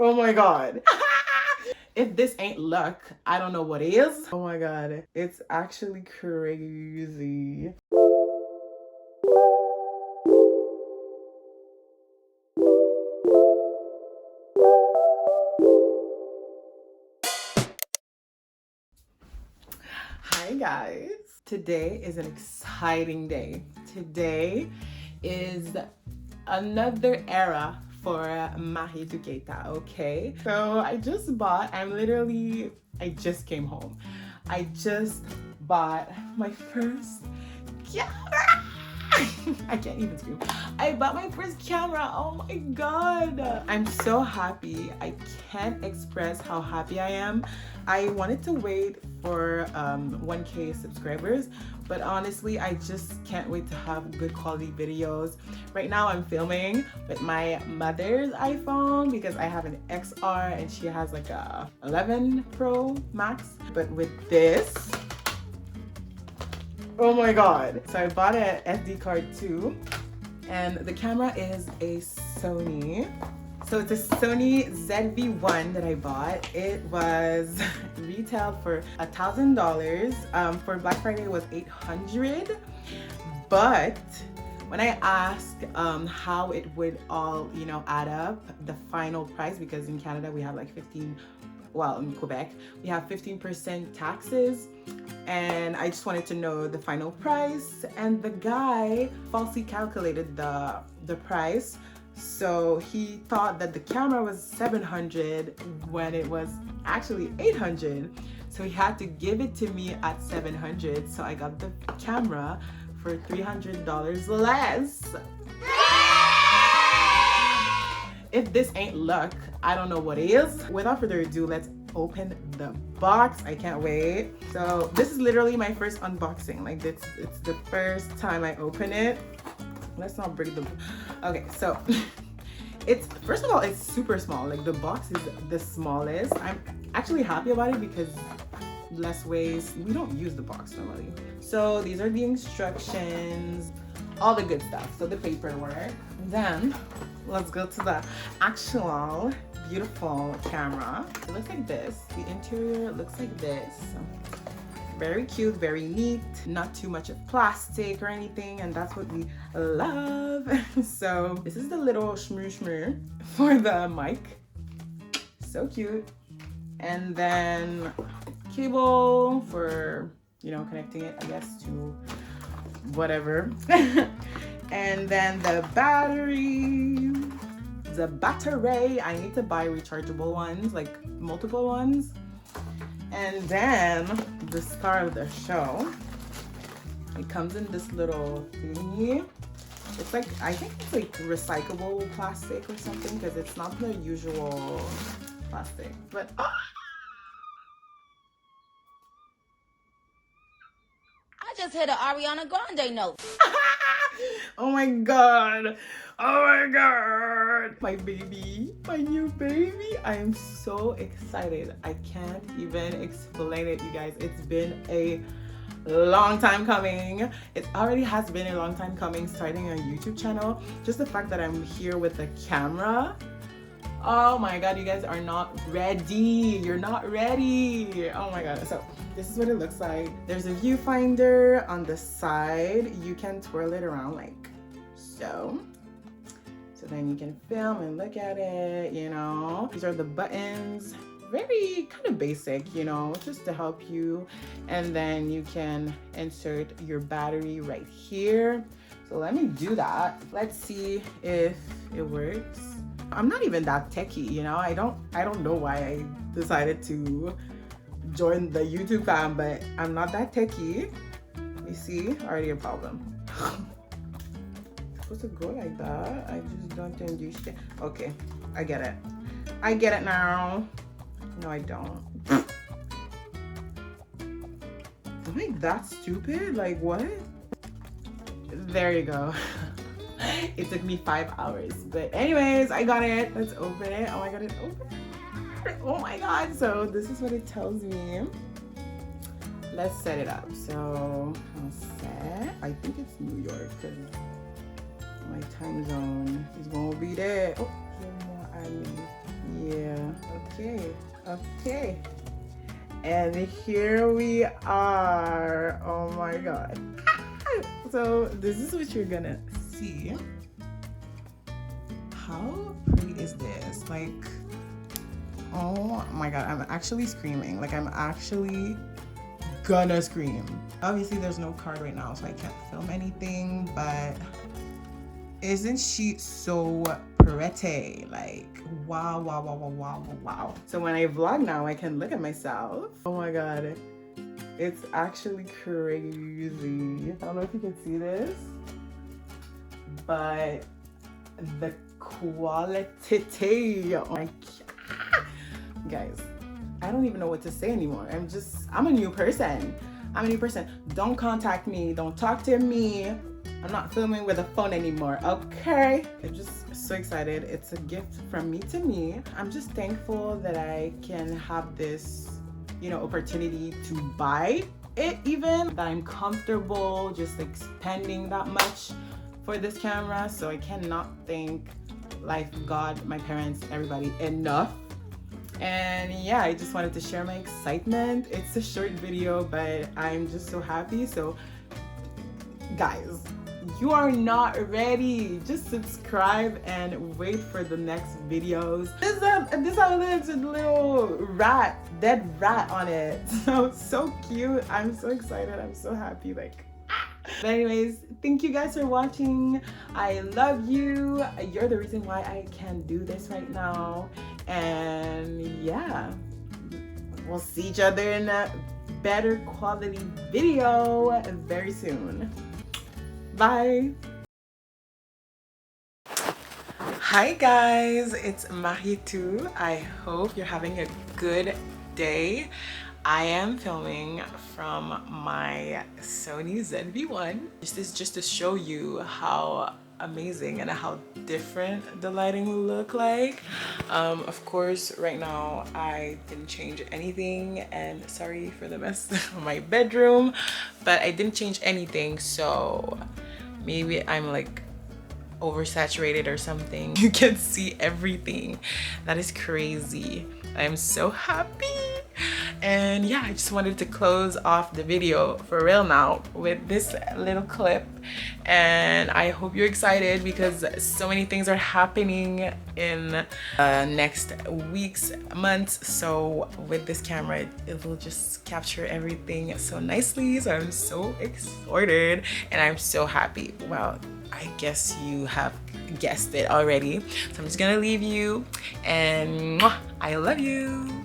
Oh my god. If this ain't luck, I don't know what is. Oh my god, it's actually crazy. Hi guys. Today is an exciting day. Today is another era for Mariétou and Keita, okay? So I just came home. I just bought my first camera. I can't even scream. I bought my first camera. Oh my god. I'm so happy. I can't express how happy I am. I wanted to wait for 1K subscribers, but honestly, I just can't wait to have good quality videos. Right now, I'm filming with my mother's iPhone because I have an XR and she has like a 11 Pro Max. But with this, oh my god. So I bought an SD card too, and the camera is a Sony. So it's a Sony ZV-1 that I bought. It was retailed for $1,000. For Black Friday it was $800. But when I asked how it would all, add up, the final price, because in Canada we have like in Quebec, we have 15% taxes, and I just wanted to know the final price, and the guy falsely calculated the price. So he thought that the camera was $700 when it was actually $800. So he had to give it to me at $700. So I got the camera for $300 less. If this ain't luck, I don't know what is. Without further ado, let's open the box. I can't wait. So this is literally my first unboxing. Like it's the first time I open it. Let's not break the... Okay, so it's, first of all, it's super small. Like the box is the smallest. I'm actually happy about it because less waste. We don't use the box normally. So these are the instructions, all the good stuff. So the paperwork. Then let's go to the actual beautiful camera. It looks like this. The interior looks like this. Very cute, very neat, not too much of plastic or anything, and that's what we love. So this is the little shmoo for the mic. So cute. And then cable for, connecting it, I guess, to whatever. And then the battery. I need to buy rechargeable ones, like multiple ones. And then the star of the show, it comes in this little thingy. It's like, I think it's like recyclable plastic or something, because it's not the usual plastic. But I just hit an Ariana Grande note. Oh my god. Oh my god. My baby. My new baby. I am so excited. I can't even explain it, you guys. It's been a long time coming. It already has been a long time coming, starting a YouTube channel. Just the fact that I'm here with the camera. Oh my god, you guys are not ready. You're not ready. Oh my god. So this is what it looks like. There's a viewfinder on the side. You can twirl it around like so. So then you can film and look at it, These are the buttons. Very kind of basic, just to help you. And then you can insert your battery right here. So let me do that. Let's see if it works. I'm not even that techie, I don't know why I decided to join the YouTube fam, but I'm not that techie. You see, already a problem. It's supposed to go like that. I just don't understand. Okay, I get it. I get it now. No, I don't. Am I that stupid? Like what? There you go. It took me 5 hours, but anyways, I got it. Let's open it. Oh my god, it's open. Oh my god. So this is what it tells me. Let's set it up. So I'll set. I think it's New York because my time zone is gonna be there. Oh, yeah. Okay, and here we are. Oh my god. So this is what you're gonna see. How pretty is this? Like, oh my god, I'm actually screaming. Like, I'm actually gonna scream. Obviously there's no card right now, so I can't film anything, but isn't she so pretty? Like, wow, wow, wow, wow, wow, wow. So when I vlog now, I can look at myself. Oh my god, it's actually crazy. I don't know if you can see this, but the quality, oh my god. Guys, I don't even know what to say anymore. I'm a new person. I'm a new person. Don't contact me. Don't talk to me. I'm not filming with a phone anymore, okay? I'm just so excited. It's a gift from me to me. I'm just thankful that I can have this, opportunity to buy it, even that I'm comfortable just like spending that much for this camera. So I cannot thank life, God, my parents, everybody enough. And yeah, I just wanted to share my excitement. It's a short video, but I'm just so happy. So guys, you are not ready, just subscribe and wait for the next videos. This has a little rat, dead rat on it. So cute. I'm so excited. I'm so happy. Like, but anyways, thank you guys for watching. I love you. You're the reason why I can do this right now. And yeah, we'll see each other in a better quality video very soon. Bye. Hi guys, it's Mariétou. I hope you're having a good day. I am filming from my Sony ZV-1. This is just to show you how amazing and how different the lighting will look like. Of course, right now I didn't change anything, and sorry for the mess of my bedroom, but I didn't change anything, so maybe I'm like oversaturated or something. You can see everything. That is crazy. I'm so happy. And yeah, I just wanted to close off the video for real now with this little clip, and I hope you're excited because so many things are happening in next weeks, months. So with this camera, it will just capture everything so nicely. So I'm so excited and I'm so happy. Well, I guess you have guessed it already. So I'm just gonna leave you, and I love you.